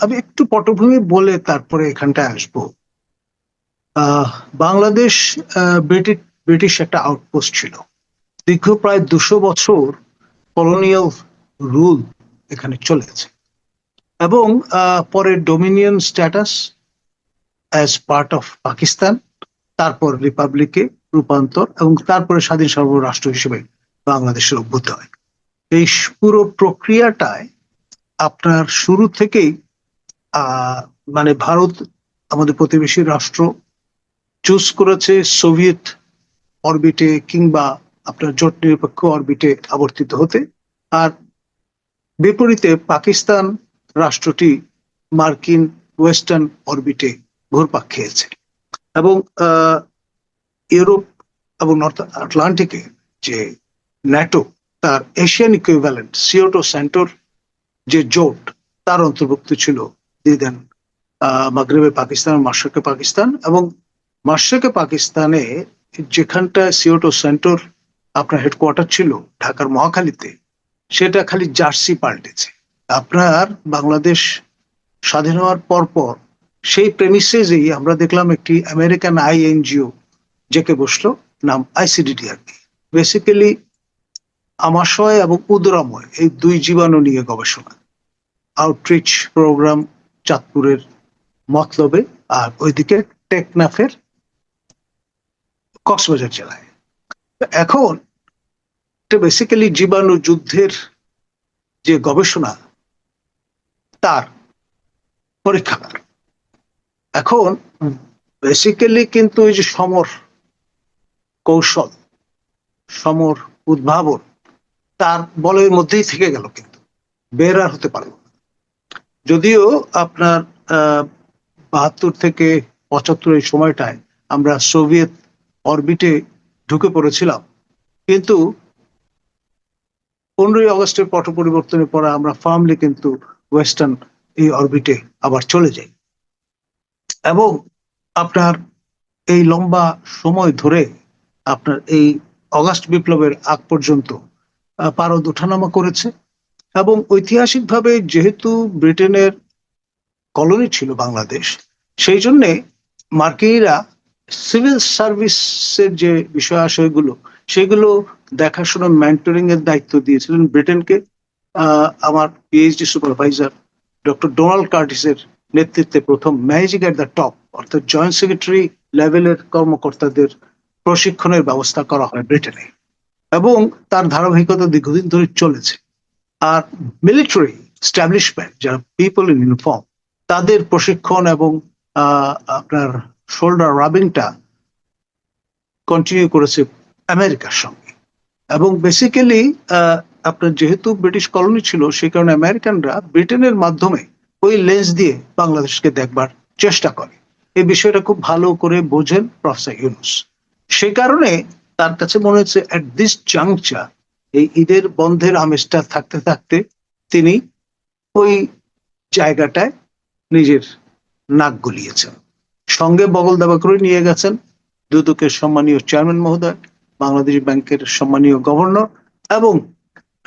আমি একটু পটভূমি বলে তারপরে এখানটায় আসবো। বাংলাদেশ ব্রিটিশ একটা আউটপোস্ট ছিল। দীর্ঘ প্রায় 200 বছর কলোনিয়াল রুল এখানে চলেছে, এবং পরে Dominion status as part of Pakistan, তারপর রিপাবলিকে রূপান্তর, এবং তারপরে স্বাধীন সার্বভৌম রাষ্ট্র হিসেবে বাংলাদেশের অভ্যুদয় হয়। এই পুরো প্রক্রিয়াটায় আপনার শুরু থেকেই মানে ভারত আমাদের প্রতিবেশী রাষ্ট্র চুজ করেছে সোভিয়েত অরবিটে কিংবা আপনার জোট নিরপেক্ষ অরবিটে আবর্তিত হতে, আর বিপরীতে পাকিস্তান রাষ্ট্রটি মার্কিন ওয়েস্টার্ন অরবিটে ঘুরপাক খেয়েছে। এবং ইউরোপ এবং নর্থ আটলান্টিকে যে ন্যাটো, তার এশিয়ান ইকুইভ্যালেন্ট সিওটো সেন্টোর যে জোট, তার অন্তর্ভুক্ত ছিল দেন মাগরিবে পাকিস্তান, মাশরিকে পাকিস্তান। এবং মাশরিকে পাকিস্তানে যেখানটা সিওটো সেন্টোর আপনার হেডকোয়ার্টার ছিল ঢাকার মহাখালীতে, সেটা খালি জার্সি পাল্টেছে। আপনার বাংলাদেশ স্বাধীন হওয়ার পর সেই প্রেমিসেসেই আমরা দেখলাম একটি আমেরিকান আইএনজিও জেকে বসলো, নাম আইসিডিডিআর। বেসিক্যালি আমাশয় এবং উদরাময় এই দুই জীবাণু নিয়ে গবেষণা, আউটরিচ প্রোগ্রাম চাঁদপুরের মতলবে, আর ওইদিকে টেকনাফের কক্সবাজার জেলায়। এখন এটা বেসিক্যালি জীবাণু যুদ্ধের যে গবেষণা, তার পরীক্ষাগার। এখন বেসিক্যালি কিন্তু এই যে সমর কৌশল, সমর উদ্ভাবন, তার বলের মধ্যেই থেকে গেল, কিন্তু বের আর হতে পারল না। যদিও আপনার 72 থেকে 75 এই সময়টায় আমরা সোভিয়েত অরবিটে ঢুকে পড়েছিলাম, কিন্তু 15ই আগস্টের পট পরিবর্তনের পরে আমরা ফার্মলি কিন্তু ওয়েস্টার্ন এই অরবিটে আবার চলে যাই। এবং আপনার এই লম্বা সময় ধরে আপনার এই অগাস্ট বিপ্লবের আগ পর্যন্ত পারদ ওঠানামা করেছে। এবং ঐতিহাসিকভাবে যেহেতু ব্রিটেনের কলোনি ছিল বাংলাদেশ, সেই জন্যে মার্কিনিরা সিভিল সার্ভিসের যে বিষয় আশয়গুলো, সেগুলো দেখাশোনা, মেন্টরিং এর দায়িত্ব দিয়েছিলেন ব্রিটেনকে। আমার পিএইচডি সুপারভাইজার ডক্টর ডোনাল্ড কার্টিসের নেতৃত্বে প্রথম ম্যানেজিং এট দ্য টপ, অর্থাৎ জয়েন্ট সেক্রেটারি লেভেলের কর্মকর্তাদের প্রশিক্ষণের ব্যবস্থা করা হয় ব্রিটেনে, এবং তার ধারাবাহিকতা দীর্ঘদিন ধরে চলেছে। আর মিলিটারি এস্টাবলিশমেন্ট, যারা পিপল ইন ইউনিফর্ম, তাদের প্রশিক্ষণ এবং আপনার শোল্ডার রাবিংটা কন্টিনিউ করেছে আমেরিকার সঙ্গে। এবং বেসিক্যালি আপনার যেহেতু ব্রিটিশ কলোনি ছিল, সেই কারণে আমেরিকানরা ব্রিটেনের মাধ্যমে ওই লেন্স দিয়ে বাংলাদেশকে দেখবার চেষ্টা করে। এই বিষয়টা খুব ভালো করে বোঝেন প্রফেসর ইউনুস। সেই কারণে তার কাছে মনে হচ্ছে এট দিস জাংচার, এই ঈদের বন্ধের আমেজটা থাকতে থাকতে তিনি ওই জায়গাটায় নিজের নাক গলিয়েছেন। সঙ্গে বগল দাবা করে নিয়ে গেছেন দুদকের সম্মানীয় চেয়ারম্যান মহোদয়, বাংলাদেশ ব্যাংকের সম্মানীয় গভর্নর, এবং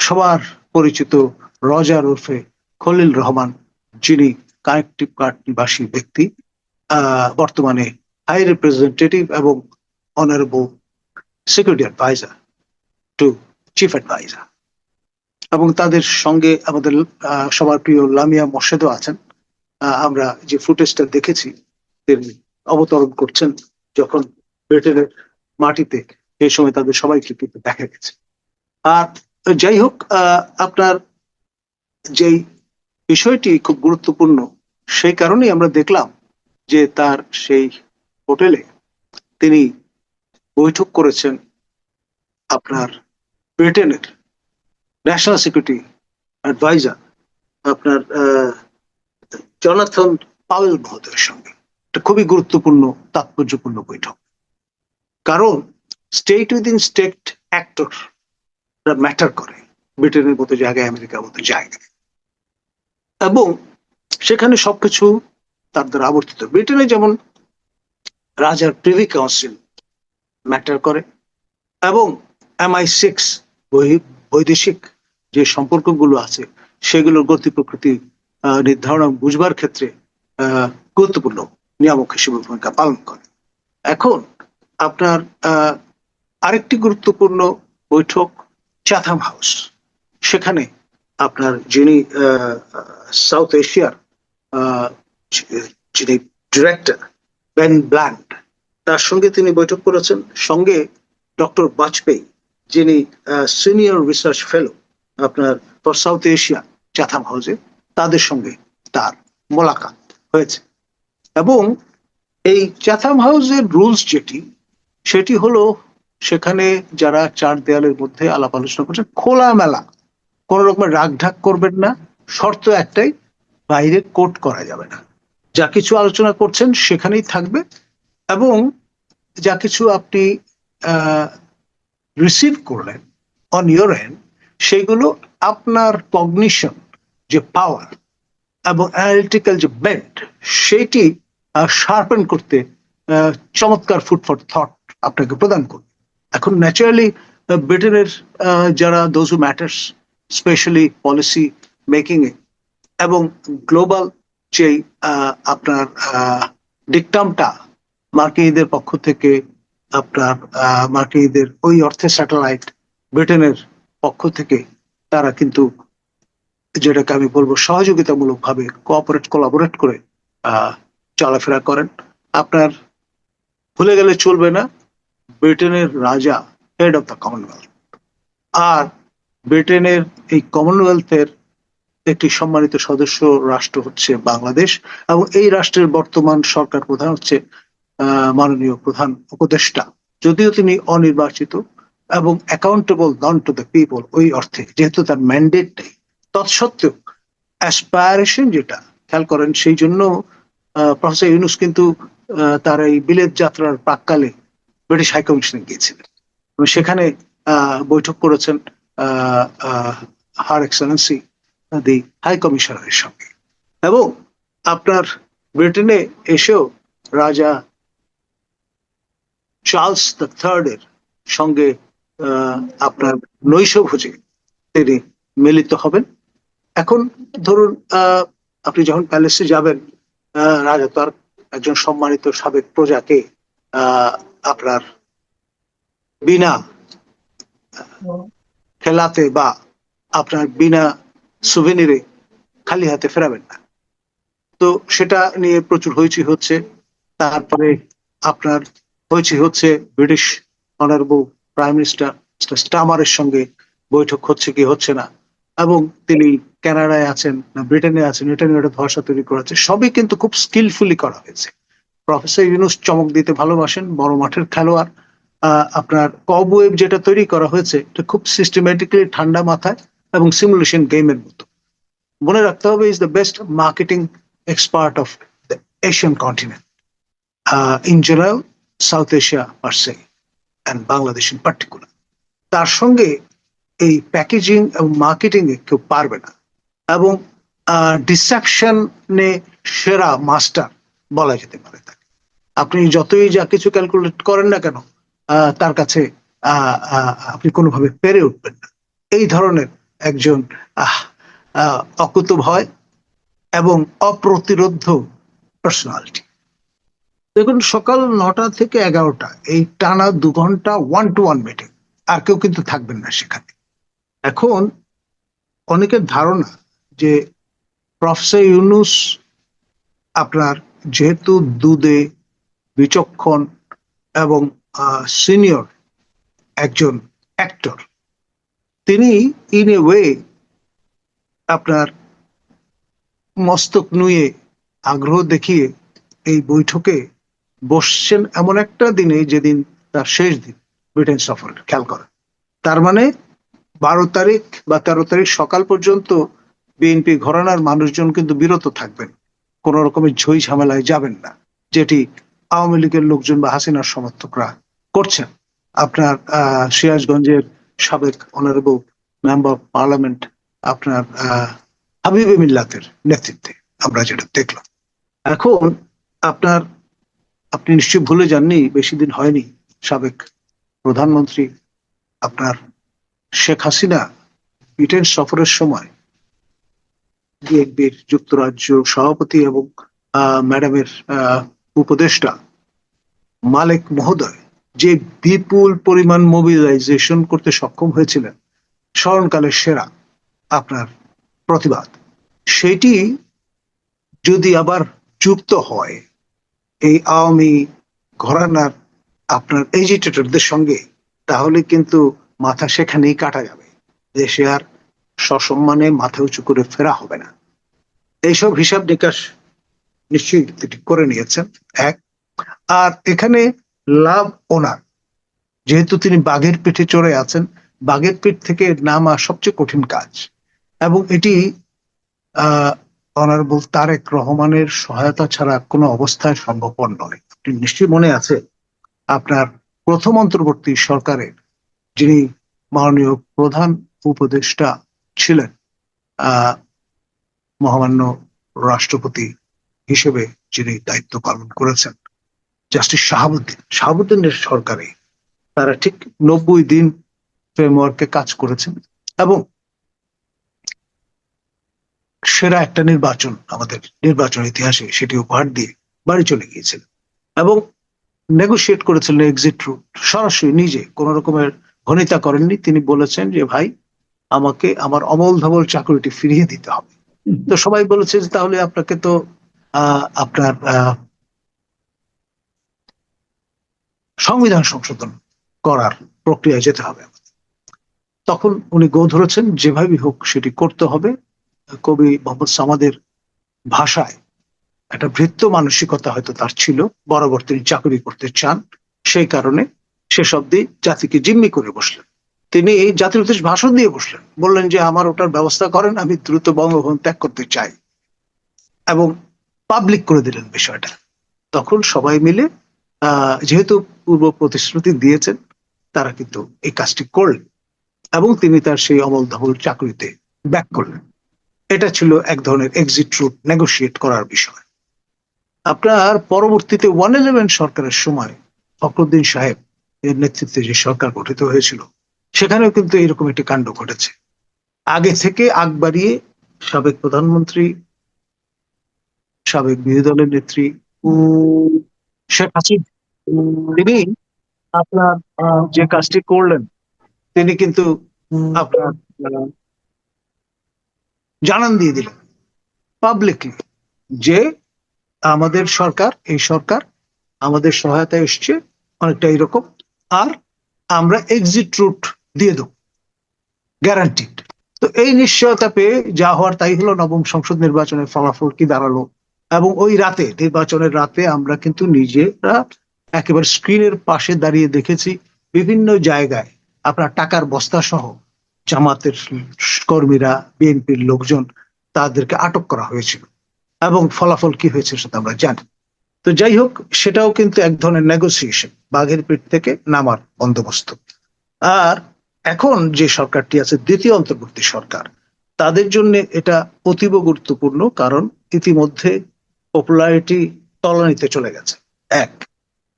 সবার পরিচিত রজার ওরফে খলিল রহমান, যিনি কানেকটিভ কার্ড নিবাসী ব্যক্তি, বর্তমানে হাই রিপ্রেজেন্টেটিভ এবং honourable security adviser to chief adviser. এবং তাদের সঙ্গে আমাদের সবার প্রিয় লামিয়া মোর্শেদও আছেন। আমরা যে ফুটেজটা দেখেছি, তিনি অবতরণ করছেন যখন ব্রিটেনের মাটিতে, সেই সময় তাদের সবাইকে কিন্তু দেখা গেছে। আর যাই হোক, আপনার যেই বিষয়টি খুব গুরুত্বপূর্ণ, সেই কারণেই আমরা দেখলাম যে তার সেই হোটেলে তিনি বৈঠক করেছেন আপনার ব্রিটেনের ন্যাশনাল সিকিউরিটি অ্যাডভাইজার আপনার জনাথন পাওয়েল মহোদয়ের সঙ্গে। এটা খুবই গুরুত্বপূর্ণ, তাৎপর্যপূর্ণ বৈঠক। কারণ state within state actor matter করে ব্রিটেনের মতো জায়গায়, আমেরিকার মতো জায়গায়, এবং সেখানে সবকিছু তার দ্বারা আবর্তিত। ব্রিটেনে যেমন রাজার প্রিভি কাউন্সিল ম্যাটার করে, এবং MI6 বৈদেশিক যে সম্পর্কগুলো আছে, সেগুলোর গতি প্রকৃতি নির্ধারণ এবং বুঝবার ক্ষেত্রে গুরুত্বপূর্ণ নিয়ামক হিসেবে ভূমিকা পালন করে। এখন আপনার আরেকটি গুরুত্বপূর্ণ বৈঠক চাথাম হাউস। সেখানে আপনার যিনি সাউথ এশিয়ার যিনি ডিরেক্টর বেন ব্ল্যান্ড, তার সঙ্গে তিনি বৈঠক করেছেন। সঙ্গে ডক্টর বাজপেয়ী, যিনি সিনিয়র রিসার্চ ফেলো আপনার ফর সাউথ এশিয়া চাথাম হাউসে, তাদের সঙ্গে তার মোলাকাত হয়েছে। এবং এই চাথাম হাউসের রুলস সেটি হলো, সেখানে যারা চার দেয়ালের মধ্যে আলাপ আলোচনা করছে, খোলামেলা, কোন রকমের রাগঢাক করবেন না। শর্ত একটাই, বাইরে কোট করা যাবে না। যা কিছু আলোচনা করছেন সেখানেই থাকবে, এবং যা কিছু আপনি রিসিভ করলেন অন ইয়োর এন্ড, সেগুলো আপনার কগনিশন যে পাওয়ার এবং অ্যানালিটিক্যাল যে বেন্ট, সেটি শার্পেন করতে চমৎকার ফুড ফর থট আপনাকে প্রদান করবে। এখন ন্যাচারালি ব্রিটেনের যারা those who matters, specially policy making এ এবং গ্লোবাল যে আপনার ডিকটামটা মার্কিনীদের পক্ষ থেকে, আপনার মার্কিনীদের ওই অর্থে স্যাটেলাইট ব্রিটেনের পক্ষ থেকে, তারা কিন্তু যেটাকে আমি বলবো সহযোগিতামূলক ভাবে কোলাবোরেট করে চলাফেরা করেন। আপনার ভুলে গেলে চলবে না, ব্রিটেনের রাজা হেড অফ দ্য কমনওয়েলথ, আর ব্রিটেনের এই কমনওয়েলথের একটি সম্মানিত সদস্য রাষ্ট্র হচ্ছে বাংলাদেশ, এবং এই রাষ্ট্রের বর্তমান সরকার প্রধান হচ্ছে মাননীয় প্রধান উপদেষ্টা, যদিও তিনি অনির্বাচিত এবং accountable known to the people ওই অর্থে, যেহেতু তার ম্যান্ডেট নেই। তৎসত্ত্বেও অ্যাসপায়ারেশন যেটা খেয়াল করেন, সেই জন্য প্রফেসর ইউনূস কিন্তু তার এই বিলেত যাত্রার প্রাককালে ব্রিটিশ হাইকমিশনে গিয়েছিলেন এবং সেখানে বৈঠক করেছেন হার এক্সেলেন্সি দি হাই কমিশনারের সঙ্গে। এবং আপনার ব্রিটেনে এসেও রাজা চার্লস দ্য থার্ড এর সঙ্গে আপনার নৈশভোজে তিনি মিলিত হবেন। এখন ধরুন আপনি যখন প্যালেসে যাবেন, রাজা তার একজন সম্মানিত সাবেক প্রজাকে আপনার বিনা খেলাতে বা আপনার বিনা সুভেনিরে খালি হাতে ফেরাবেন না। তো সেটা নিয়ে প্রচুর হইচই হচ্ছে। তারপরে আপনার হইচই হচ্ছে ব্রিটিশ অনারেবল প্রাইম মিনিস্টার স্টামারের সঙ্গে বৈঠক হচ্ছে কি হচ্ছে না, এবং তিনি কানাডায় আছেন না ব্রিটেনে আছেন, এটা নিয়ে একটা ধোঁয়াশা তৈরি করেছে। সবই কিন্তু খুব স্কিলফুলি করা হয়েছে। প্রফেসর ইউনূস চমক দিতে ভালোবাসেন, বড় মাঠের খেলোয়াড়। আপনার কবওয়েব যেটা তৈরি করা হয়েছে, এটা খুব সিস্টেমেটিক্যালি, ঠান্ডা মাথায় এবং সিমুলেশন গেমের মতো। মনে রাখতে হবে, is the best marketing expert of the Asian continent, in general, south Asia per say, and Bangladesh in particular. তার সঙ্গে এই প্যাকেজিং এবং মার্কেটিং এ কেউ পারবে না, এবং ডিসেপশনে সেরা মাস্টার বলা যেতে পারে তাকে। আপনি যতই যা কিছু ক্যালকুলেট করেন না কেন, তার কাছে আপনি কোনোভাবে পেরে উঠবেন না। এই ধরনের একজন অকুতভয় এবং অপ্রতিরোধ্য পার্সোনালিটি। দেখুন, সকাল 9টা থেকে 11টা এই টানা 2 ঘন্টা 1-to-1 মিটিং, আর কেউ কিন্তু থাকবেন না সেখানে। এখন অনেকের ধারণা যে প্রফেসর ইউনূস আপনার যেহেতু দুধে বিচক্ষণ এবং সিনিয়র একজন অ্যাক্টর, তিনি ইন এ ওয়ে আপনার মস্তক নুয়ে আগ্রহ দেখিয়ে এই বৈঠকে বসছেন এমন একটা দিনে, যেদিন তার শেষ দিন ব্রিটেন সফরের। খেয়াল করেন, তার মানে 12 তারিখ বা 13 তারিখ সকাল পর্যন্ত বিএনপি ঘরানার মানুষজন কিন্তু বিরত থাকবেন, কোন রকমের ঝই ঝামেলায় যাবেন না, যেটি আওয়ামী লীগের লোকজন বা হাসিনার সমর্থকরা করছেন। আপনার সিরাজগঞ্জের সাবেক অনারেবল মেম্বার অফ পার্লামেন্ট আপনার হাবিবে মিল্লাতের নেতৃত্বে আমরা যেটা দেখলাম। এখন আপনি নিশ্চয়ই ভুলে যাননি, বেশি দিন হয়নি, সাবেক প্রধানমন্ত্রী আপনার শেখ হাসিনা ব্রিটেন সফরের সময় বিএনপির যুক্তরাজ্য সভাপতি এবং ম্যাডামের উপদেষ্টা মালেক মহোদয় যে বিপুল পরিমাণ মোবিলাইজেশন করতে সক্ষম হয়েছিলেন, স্মরণকালের সেরা আপনার প্রতিবাদ, সেটি যদি আবার যুক্ত হয় এই আওয়ামী ঘরানার আপনার এজিটেটরদের সঙ্গে, তাহলে কিন্তু মাথা সেখানেই কাটা যাবে, দেশে আর সসম্মানে মাথা উঁচু করে ফেরা হবে না। এইসব হিসাব নিকাশ নিশ্চয়ই তিনি করে নিয়েছেন এক। আর এখানে লাভ ওনার, যেহেতু তিনি বাঘের পিঠে চড়ে আছেন, বাঘের পিঠ থেকে নামা সবচেয়ে কঠিন কাজ, এবং এটি অনারেবল তারেক রহমানের সহায়তা ছাড়া কোনো অবস্থায় সম্ভবপর নয়। আপনি নিশ্চয়ই মনে আছে আপনার প্রথম অন্তর্বর্তী সরকারের যিনি মাননীয় প্রধান উপদেষ্টা ছিলেন, মহামান্য রাষ্ট্রপতি হিসেবে যিনি দায়িত্ব পালন করেছেন, জাস্টিস শাহাবুদ্দিনের সরকারে তারা ঠিক 90 দিন ফ্রেমওয়ার্কে কাজ করেছেন এবং সেরা একটা নির্বাচন আমাদের নির্বাচন ইতিহাসে সেটি উপহার দিয়ে বাড়ি চলে গিয়েছিল এবং নেগোশিয়েট করেছিলেন এক্সিট রুট। সরাসরি নিজে কোন রকমের ভনিতা করেননি, তিনি বলেছেন যে ভাই আমাকে আমার অমল ধবল চাকরিটি ফিরিয়ে দিতে হবে। তো সবাই বলেছে যে তাহলে আপনাকে তো আপনার সংবিধান সংশোধন করার প্রক্রিয়ায় যেতে হবে। তখন উনি গো ধরেছেন যেভাবে হোক সেটি করতে হবে। কবি মোহাম্মদ সামাদের ভাষায় একটা ভৃত্য মানসিকতা হয়তো তার ছিল, বরাবর তিনি চাকরি করতে চান, সেই কারণে সেসব দিয়ে জাতিকে জিম্মি করে বসলেন। তিনি জাতির উদ্দেশ্যে ভাষণ দিয়ে বসলেন, বললেন যে আমার ওটার ব্যবস্থা করেন, আমি দ্রুত বঙ্গভবন ত্যাগ করতে চাই, এবং পাবলিক করে দিলেন বিষয়টা। তখন সবাই মিলে যেহেতু পূর্ব প্রতিশ্রুতি দিয়েছেন, তারা কিন্তু এই কাজটি করলেন এবং তিনি তার সেই অমল ধবল চাকরিতে ব্যাক করলেন। এটা ছিল এক ধরনের এক্সিট রুট নেগোশিয়েট করার বিষয়। আপনার পরবর্তীতে 111 সরকারের সময় ফখরুদ্দিন সাহেব এর নেতৃত্বে যে সরকার গঠিত হয়েছিল, সেখানেও কিন্তু এরকম একটি কাণ্ড ঘটেছে। আগে থেকে আগ বাড়িয়ে সাবেক প্রধানমন্ত্রী, সাবেক বিরোধী দলের নেত্রী শেখ হাসিনা, তিনি আপনার যে কাজটি করলেন, তিনি কিন্তু আপনার জানান দিয়ে দিলেন পাবলিকলি যে আমাদের সরকার, এই সরকার আমাদের সহায়তায় এসছে অনেকটা এরকম, আর আমরা এক্সিট রুট দিয়ে দেব, গ্যারান্টিড। তো এই নিশ্চয়তা পেয়ে যা হওয়ার তাই হলো। নবম সংসদ নির্বাচনের ফলাফল কি দাঁড়ালো, এবং ওই রাতে, নির্বাচনের রাতে আমরা কিন্তু নিজেরা একেবারে স্ক্রিনের পাশে দাঁড়িয়ে দেখেছি বিভিন্ন জায়গায় আপনার টাকার বস্তা সহ জামাতের কর্মীরা, বিএনপির লোকজন, তাদেরকে আটক করা হয়েছিল, এবং ফলাফল কি হয়েছে সেটা আমরা জানি। তো যাই হোক, সেটাও কিন্তু এক ধরনের নেগোসিয়েশন, বাঘের পিঠ থেকে নামার বন্দোবস্ত। আর এখন যে সরকারটি আছে, দ্বিতীয় অন্তর্বর্তী সরকার, তাদের জন্য এটা অতীব গুরুত্বপূর্ণ, কারণ ইতিমধ্যে পপুলারিটি তলানিতে চলে গেছে।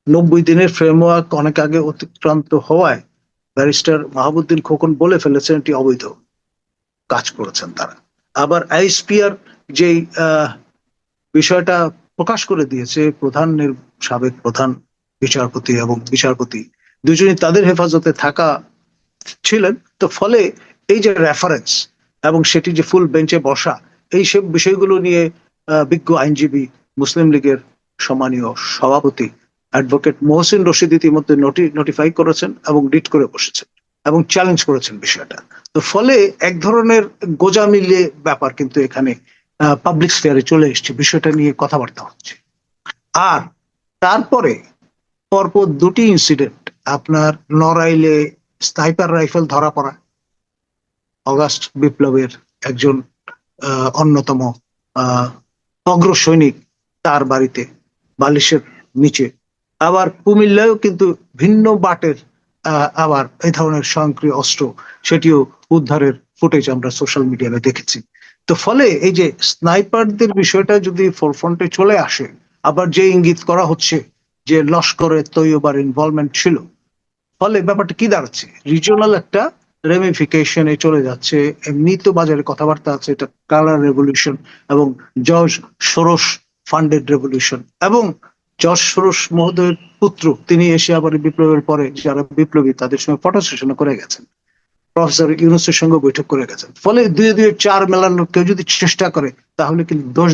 90 দিনের ফ্রেমওয়ার্ক অনেক আগে অতিক্রান্ত হওয়ায় ব্যারিস্টার মাহবুদ্দিন খোকন বলে ফেলেছেন এটি অবৈধ কাজ করেছেন তারা। আবার আইএসপিআর যেই বিষয়টা প্রকাশ করে দিয়েছে, সাবেক প্রধান বিচারপতি এবং বিচারপতি দুজনই তাদের হেফাজতে থাকা ছিলেন। তো ফলে এই যে রেফারেন্স এবং সেটি যে ফুল বেঞ্চে বসা, এই সব বিষয়গুলো নিয়ে বিজ্ঞ আইনজীবী, মুসলিম লীগের সম্মানীয় সভাপতি অ্যাডভোকেট মোহসিন রশিদ ইতিমধ্যে নোটিফাই করেছেন এবং ডিট করে বসেছেন এবং চ্যালেঞ্জ করেছেন বিষয়টা। তো ফলে এক ধরনের গোজামিলে ব্যাপার কিন্তু এখানে পাবলিক স্ফিয়ারে চলে এসছে, বিষয়টা নিয়ে কথাবার্তা হচ্ছে। আর তারপরে পরপর দুটি ইনসিডেন্ট, আপনার নড়াইলে স্নাইপার রাইফেল ধরা পড়া, অগাস্ট বিপ্লবের একজন অন্যতম অগ্রসৈনিক, তার বাড়িতে বালিশের নিচে। আবার কুমিল্লায়ও কিন্তু ভিন্ন বাটের আবার এই ধরনের স্বয়ংক্রিয় অস্ত্র, সেটিও উদ্ধারের ফুটেজ আমরা সোশ্যাল মিডিয়ায় দেখেছি। তো ফলে এই যে স্নাইপারদের বিষয়টা যদি ফোরফ্রন্টে চলে আসে, আবার যে ইঙ্গিত করা হচ্ছে যে লস্করে তৈয়বার ইনভলভমেন্ট ছিল, ফলে ব্যাপারটা কি দাঁড়াচ্ছে, রিজিওনাল একটা রেমিফিকেশনে চলে যাচ্ছে। এমনি তো বাজারে কথাবার্তা আছে এটা কালার রেভলিউশন এবং জর্জ সোরস ফান্ডেড রেভলিউশন। এবং জর্জ সোরস মহোদয়ের পুত্র তিনি এশিয়া বিপ্লবের পরে যারা বিপ্লবী তাদের সঙ্গে ফটো সেশন করে গেছেন, প্রফেসর ইউনূসের সঙ্গে বৈঠক করে গেছেন। ফলে দুয়ে দুয়ে চার মেলানোর কেউ যদি চেষ্টা করে তাহলে কিন্তু দোষ